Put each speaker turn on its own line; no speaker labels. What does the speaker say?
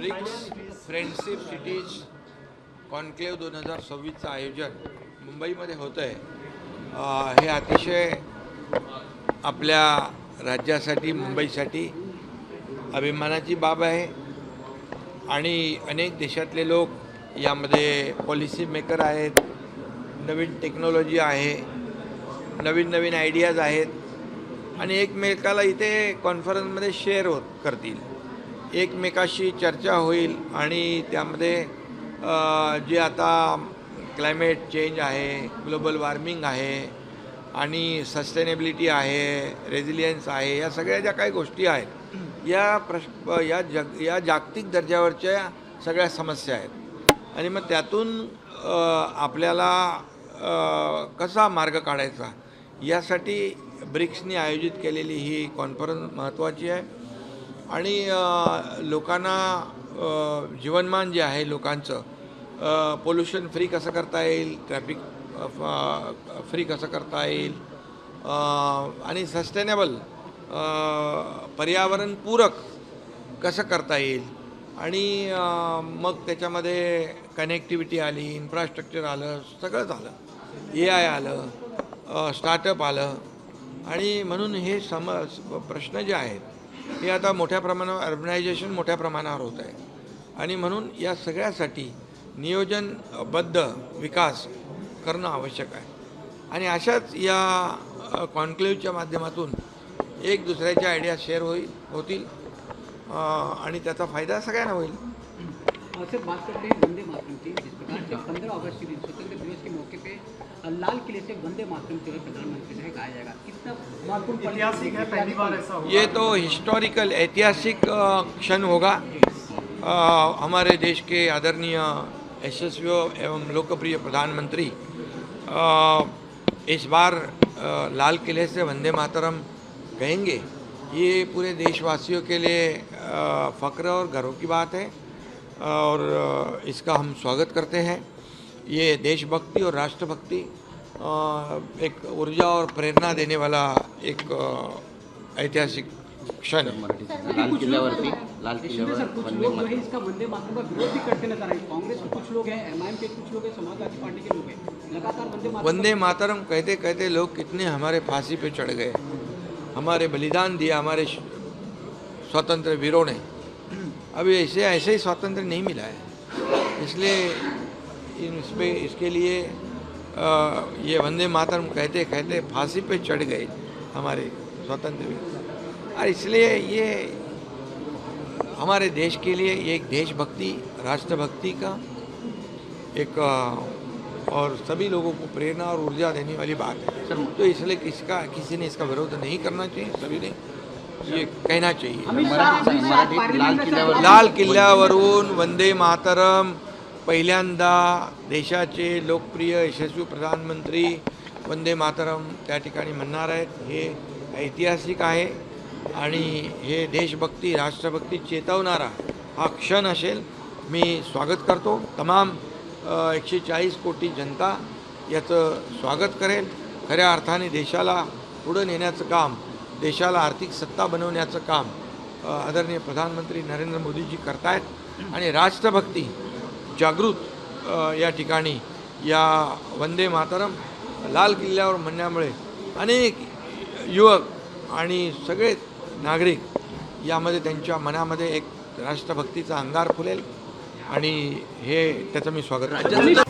BRICS friendship cities conclave 2026चं आयोजन मुंबईमध्ये होतं आहे। हे अतिशय आपल्या राज्यासाठी मुंबईसाठी अभिमानाची बाब आहे आणि अनेक देशातले लोक यामध्ये पॉलिसी मेकर आहेत, नवीन टेक्नॉलॉजी आहे, नवीन नवीन आयडियाज आहेत आणि एकमेकाला इथे कॉन्फरन्समध्ये शेअर करतील, एकमेकाशी चर्चा होईल आणि त्यामध्ये जे आता क्लायमेट चेंज आहे, ग्लोबल वॉर्मिंग आहे आणि सस्टेनेबिलिटी आहे, रेझिलियन्स आहे, या सगळ्या ज्या काही गोष्टी आहेत या जागतिक दर्जावरच्या सगळ्या समस्या आहेत आणि मग त्यातून आपल्याला कसा मार्ग काढायचा यासाठी ब्रिक्सनी आयोजित केलेली ही कॉन्फरन्स महत्त्वाची आहे आणि लोकांना जीवनमान जे आहे लोकांचं पोल्युशन फ्री कसं करता येईल, ट्रॅफिक फ्री कसं करता येईल आणि सस्टेनेबल पर्यावरणपूरक कसं करता येईल आणि मग त्याच्यामध्ये कनेक्टिव्हिटी आली, इन्फ्रास्ट्रक्चर आलं, सगळंच आलं, AI आलं, स्टार्टअप आलं आणि म्हणून हे प्रश्न जे आहेत हे आता मोठ्या प्रमाणावर अर्बनायझेशन मोठ्या प्रमाणावर होत आहे आणि म्हणून या सगळ्यासाठी नियोजनबद्ध विकास करणं आवश्यक आहे आणि अशाच या कॉन्क्लेव्हच्या माध्यमातून एक दुसऱ्याच्या आयडिया शेअर होतील आणि त्याचा फायदा सगळ्यांना होईल।
सिर्फ बात करते हैं वंदे मातरम की, जिस प्रकार से 15 अगस्त के दिन स्वतंत्र दिवस के मौके पे लाल किले से वंदे मातरम जो है प्रधानमंत्री से गाया जाएगा, कितना महत्वपूर्ण ऐतिहासिक है, पहली बार ऐसा होगा।
ये तो हिस्टोरिकल ऐतिहासिक क्षण होगा। हमारे देश के आदरणीय यशस्वी एवं लोकप्रिय प्रधानमंत्री इस बार लाल किले से वंदे मातरम कहेंगे, ये पूरे देशवासियों के लिए फ़ख्र और गर्व की बात है और इसका हम स्वागत करते हैं। ये देशभक्ति और राष्ट्रभक्ति एक ऊर्जा और प्रेरणा देने वाला एक ऐतिहासिक क्षण है।
लाल किल्ल्यावर
इसका वंदे मातरम का विरोध भी करते नजर आए। कांग्रेस के कुछ लोग हैं, MIM के कुछ लोग हैं, समाजवादी पार्टी के लोग हैं, लगातार
वंदे मातरम कहते कहते लोग कितने हमारे फांसी पे चढ़ गए, हमारे बलिदान दिया हमारे स्वतंत्र वीरों ने। अभी ऐसे ही स्वातंत्र्य नहीं मिला है, इसलिए इसके लिए ये वंदे मातरम कहते कहते फांसी पे चढ़ गए हमारे स्वतंत्र वीर और इसलिए ये हमारे देश के लिए ये एक देशभक्ति राष्ट्रभक्ति का एक और सभी लोगों को प्रेरणा और ऊर्जा देने वाली बात है। तो इसलिए किसी ने इसका विरोध नहीं करना चाहिए, सभी ने ये कहना चाहिए। लाल किल्ल्यावरून वंदे मातरम पहिल्यांदा देशाचे लोकप्रिय यशस्वी प्रधानमंत्री वंदे मातरम त्या ठिकाणी म्हणणार आहेत। हे ऐतिहासिक आहे आणि हे देशभक्ती राष्ट्रभक्ती चेतवणारा हा क्षण असेल। मी स्वागत करतो, तमाम 140 कोटी जनता याचं स्वागत करेल। खऱ्या अर्थाने देशाला पुढे नेण्याचं काम, देशाला आर्थिक सत्ता बनवण्याचं काम आदरणीय प्रधानमंत्री नरेंद्र मोदीजी करतायत आणि राष्ट्रभक्ती जागृत या ठिकाणी या वंदे मातरम लाल किल्ल्यावर म्हणण्यामुळे अनेक युवक आणि सगळे नागरिक यामध्ये त्यांच्या मनामध्ये एक राष्ट्रभक्तीचा अंगार फुलेल आणि हे त्याचं मी स्वागत करतो।